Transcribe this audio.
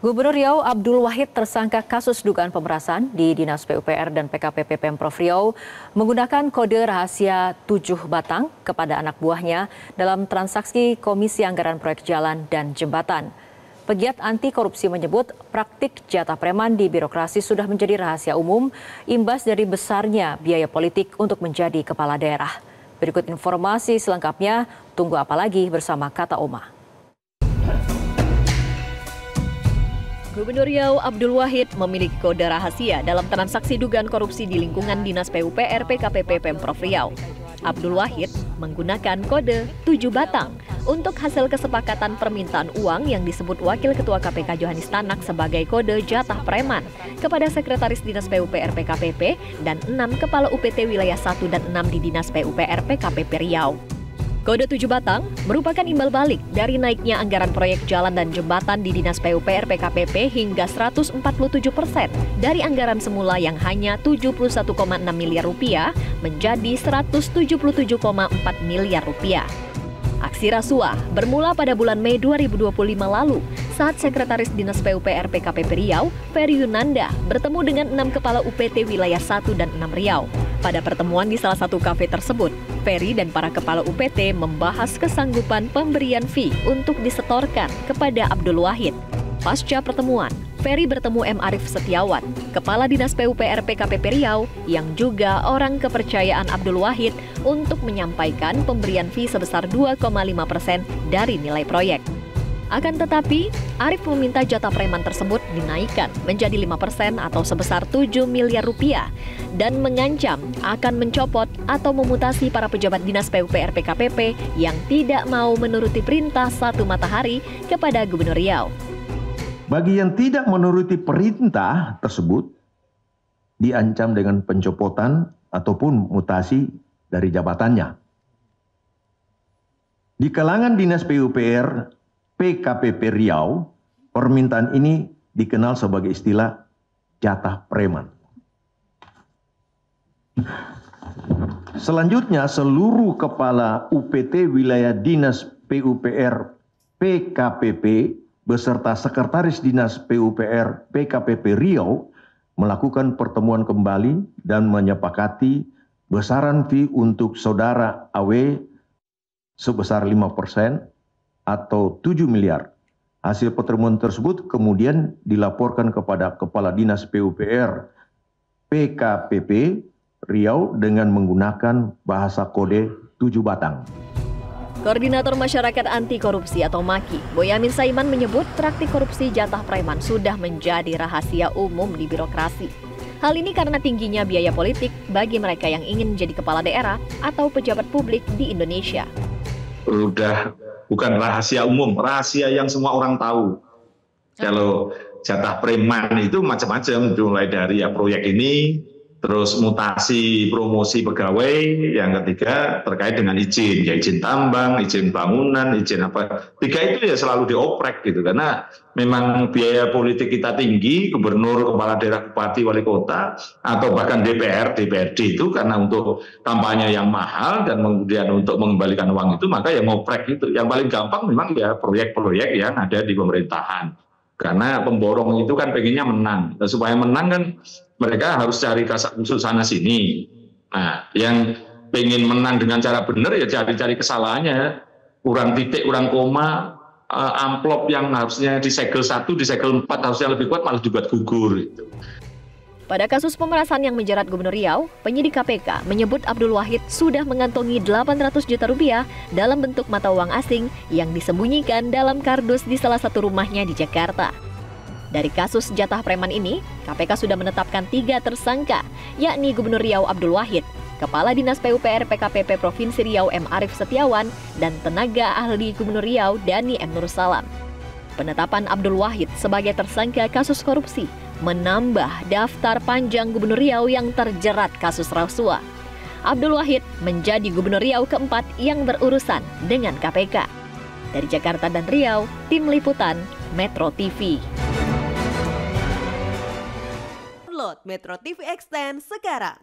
Gubernur Riau Abdul Wahid tersangka kasus dugaan pemerasan di Dinas PUPR dan PKPP Pemprov Riau menggunakan kode rahasia 7 batang kepada anak buahnya dalam transaksi Komisi Anggaran Proyek Jalan dan Jembatan. Pegiat anti korupsi menyebut praktik jatah preman di birokrasi sudah menjadi rahasia umum imbas dari besarnya biaya politik untuk menjadi kepala daerah. Berikut informasi selengkapnya, tunggu apa lagi bersama Kata Oma. Gubernur Riau Abdul Wahid memiliki kode rahasia dalam transaksi dugaan korupsi di lingkungan Dinas PUPR PKPP Pemprov Riau. Abdul Wahid menggunakan kode 7 batang untuk hasil kesepakatan permintaan uang yang disebut Wakil Ketua KPK Johanis Tanak sebagai kode jatah preman kepada Sekretaris Dinas PUPR PKPP dan 6 Kepala UPT Wilayah 1 dan 6 di Dinas PUPR PKPP Riau. Kode 7 batang merupakan imbal balik dari naiknya anggaran proyek jalan dan jembatan di Dinas PUPR PKPP hingga 147% dari anggaran semula yang hanya 71,6 miliar rupiah menjadi 177,4 miliar rupiah. Aksi rasuah bermula pada bulan Mei 2025 lalu saat Sekretaris Dinas PUPR PKPP Riau, Ferry Yunanda, bertemu dengan 6 Kepala UPT Wilayah 1 dan 6 Riau. Pada pertemuan di salah satu kafe tersebut, Ferry dan para Kepala UPT membahas kesanggupan pemberian fee untuk disetorkan kepada Abdul Wahid. Pasca pertemuan, Ferry bertemu M. Arif Setiawan, Kepala Dinas PUPR PKPP Riau, yang juga orang kepercayaan Abdul Wahid untuk menyampaikan pemberian fee sebesar 2,5% dari nilai proyek. Akan tetapi, Arif meminta jatah preman tersebut dinaikkan menjadi 5% atau sebesar 7 miliar rupiah dan mengancam akan mencopot atau memutasi para pejabat Dinas PUPR PKPP yang tidak mau menuruti perintah Satu Matahari kepada Gubernur Riau. Bagi yang tidak menuruti perintah tersebut, diancam dengan pencopotan ataupun mutasi dari jabatannya. Di kalangan Dinas PUPR PKPP Riau, permintaan ini dikenal sebagai istilah jatah preman. Selanjutnya, seluruh kepala UPT wilayah Dinas PUPR PKPP beserta Sekretaris Dinas PUPR PKPP Riau melakukan pertemuan kembali dan menyepakati besaran fee untuk saudara AW sebesar 5% atau 7 miliar. Hasil pertemuan tersebut kemudian dilaporkan kepada Kepala Dinas PUPR PKPP Riau dengan menggunakan bahasa kode 7 batang. Koordinator Masyarakat Anti Korupsi atau MAKI, Boyamin Saiman menyebut praktik korupsi jatah preman sudah menjadi rahasia umum di birokrasi. Hal ini karena tingginya biaya politik bagi mereka yang ingin menjadi kepala daerah atau pejabat publik di Indonesia. Udah bukan rahasia umum, rahasia yang semua orang tahu. Kalau jatah preman itu macam-macam, mulai dari proyek ini, terus mutasi promosi pegawai, yang ketiga terkait dengan izin, ya izin tambang, izin bangunan, izin apa. 3 itu ya selalu dioprek gitu, karena memang biaya politik kita tinggi, gubernur, kepala daerah, bupati, wali kota, atau bahkan DPR, DPRD itu karena untuk kampanye yang mahal dan kemudian untuk mengembalikan uang itu, maka ya ngoprek itu. Yang paling gampang memang ya proyek-proyek yang ada di pemerintahan. Karena pemborong itu kan pengennya menang. Dan supaya menang kan mereka harus cari kasus sana sini. Nah, yang pengen menang dengan cara benar ya cari-cari kesalahannya. Kurang titik, kurang koma, amplop yang harusnya disegel 1, disegel 4 harusnya lebih kuat malah dibuat gugur. Gitu. Pada kasus pemerasan yang menjerat Gubernur Riau, penyidik KPK menyebut Abdul Wahid sudah mengantongi 800 juta rupiah dalam bentuk mata uang asing yang disembunyikan dalam kardus di salah satu rumahnya di Jakarta. Dari kasus jatah preman ini, KPK sudah menetapkan 3 tersangka, yakni Gubernur Riau Abdul Wahid, Kepala Dinas PUPR PKPP Provinsi Riau M. Arif Setiawan, dan tenaga ahli Gubernur Riau Dani M. Nursalam. Penetapan Abdul Wahid sebagai tersangka kasus korupsi menambah daftar panjang Gubernur Riau yang terjerat kasus rasuah. Abdul Wahid menjadi Gubernur Riau keempat yang berurusan dengan KPK. Dari Jakarta dan Riau, Tim Liputan Metro TV. Download Metro TV Extend sekarang.